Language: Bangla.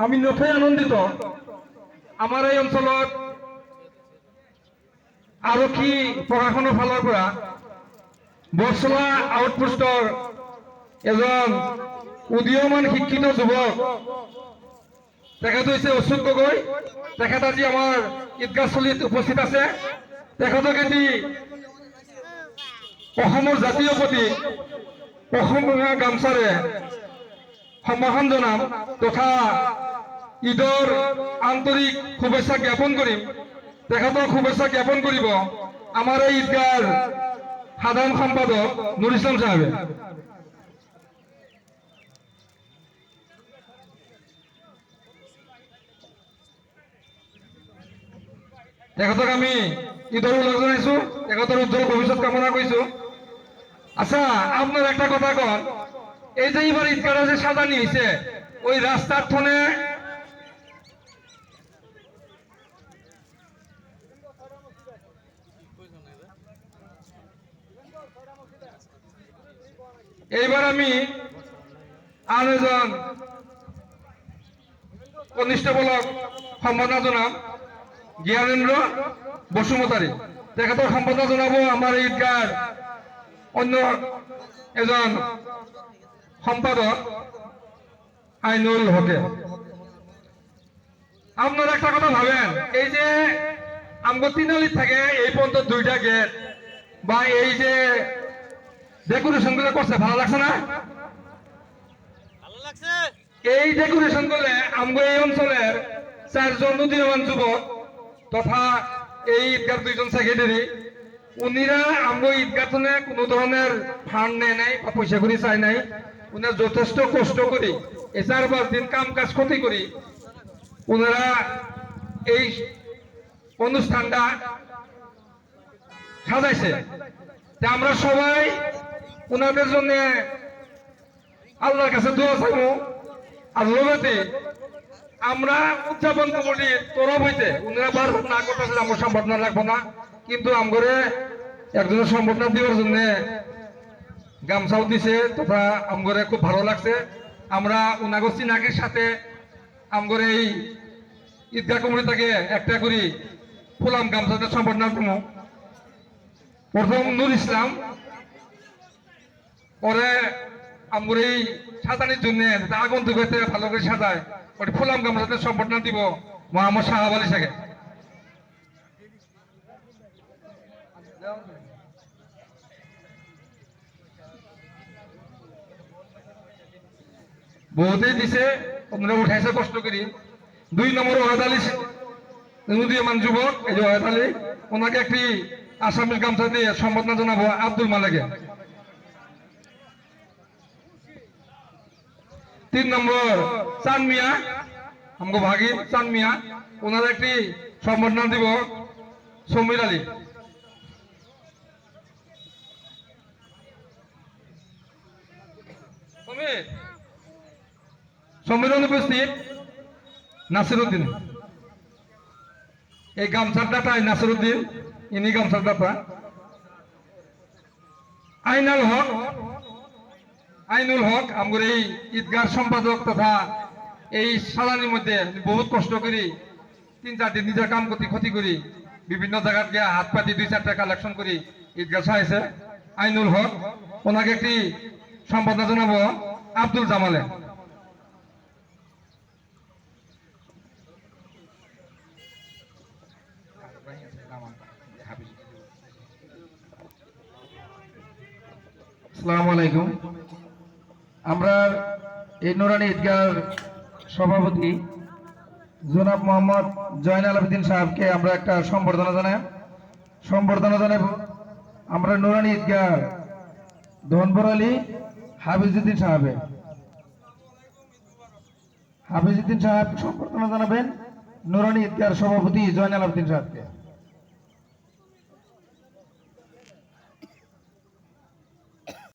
আমি নথৈ আনন্দিত আমাৰ এই অঞ্চলত আৰক্ষী প্ৰশাসনৰ ফালৰ পৰা বৰচলা আউটপোষ্টৰ এজন উদীয়মান শিক্ষিত যুৱক তেখেত হৈছে অচ্যুত গগৈ। তেখেত আজি আমাৰ ঈদগাহস্থলীত উপস্থিত আছে। তেখেতক এটি অসমৰ জাতীয় প্ৰতীক অসম ৰঙা গামছাৰে সম্ভাষণ জনাম তথা ঈদৰ আন্তৰিক শুভেচ্ছা জ্ঞাপন কৰিম। তেখেতক শুভেচ্ছা জ্ঞাপন কৰিব আমাৰ এই ঈদগাহৰ সাধাৰণ সম্পাদক নুৰ ইছলাম সাহেবে। তেখেতক আমি ঈদৰ ওলগ জনাইছো, তেখেতৰ উজ্জ্বল ভৱিষ্যৎ কামনা কৰিছো। আচ্ছা, আপনার একটা কথা কন, এই যে এবার ঈদগাহ যে সাজানি হয়েছে ওই রাস্তার থনে এইবার আমি আর এজন কনিষ্ঠবলক সম্বোধনা জনাম জ্ঞানেন্দ্র বসুমতাৰী। তেখেতক সম্বোধনা জনাব আমাৰ ঈদগাহৰ অন্য এজন সম্পাদক আইনুল হকে। আপনারা একটা কথা ভাবেন, এই যে আমগো তিনআলিত থাকে এই পর্যন্ত দুইটা গেট বা এই যে ডেকোরেশন গুলো করছে, ভালো লাগছে না? এই ডেকোরেশন গুলো আমগো এই অঞ্চলের 4 জন উদীয়মান যুবক তথা এই ঈদগাহর 2 জন সেক্রেটারি, উনিরা আমগো ঈদগাহনে কোনো ধরনের ফান্ড নেয় নাই বা পয়সা করি চাই নাই। উনারা যথেষ্ট কষ্ট করি এই 4-5 দিন কাম কাজ ক্ষতি করি উনারা এই অনুষ্ঠানটা সাজাইছে। আমরা সবাই উনাদের জন্য আল্লাহর কাছে দোয়া চাইবো। আর লোভেতে আমরা উদযাপন কমিটির তরফ হইতে উনারা বারবার না করতেছে আমরা সম্বর্ধনা রাখবো না, কিন্তু আমগরে একজনের সম্বর্ধনা দেওয়ার জন্য গামছাও দিছে তথা আমগরে খুব ভালো লাগছে। আমরা উনাগো চিনাকির সাথে আমগরে এই ঈদগাহ কমিটি থেকে একটা করি ফুলাম গামছাতে সম্বর্ধনা দেবো। প্রথম নুর ইসলাম, পরে আমগর এই সাজানির জন্য আগন্তুক হইতে ভালো করে সাজায় ওটি ফুলাম গামছাতে সম্বর্ধনা দিব মোহাম্মদ সাহাব আলী সাহেব। বহুতেই দিছে, আপনারা উঠাইছে কষ্ট করি। 2 নম্বর ওয়াহেদ আলী উদীয়মান যুবক, এই যে ওয়াহেদ আলী, ওনাকে একটি আসামিস গামছা দিয়ে সম্বর্ধনা জানাবো আব্দুল মালেকে। 3 নম্বর চান মিয়া, আমগো ভাগিন চান মিয়া, ওনার একটি সম্বর্ধনা দিব সমীর আলী। সমীর অনুপস্থিত নাসিরউদ্দিন। এই গামছার দাতা নাসিরউদ্দিন, ইনি গামছার দাতা। আইনুল হক আমগর এই ঈদগাহ সম্পাদক তথা এই সালানির মধ্যে বহুত কষ্ট করি 3-4 দিন নিজের কাম করতে ক্ষতি করি বিভিন্ন জায়গায় গিয়ে হাত পাতি 2-4টা কালেকশন করি ঈদগাহ সাজাইছে আইনুল হক। ওনাকে একটি সম্বোধনা জানাবো আব্দুল জামালে। আসসালামু আলাইকুম। আমরা এই নুরানি ঈদগাহর সভাপতি জনাব মোহাম্মদ জয়নাল আবেদিন সাহেবকে আমরা একটা সম্বর্ধনা জানাব। আমরা নুরানি ঈদগাহ ধনপুর আলী হাফিজউদ্দিন সাহেব সম্বর্ধনা জানাবেন নুরানি ঈদগাহর সভাপতি জয়নাল আবেদিন সাহেবকে।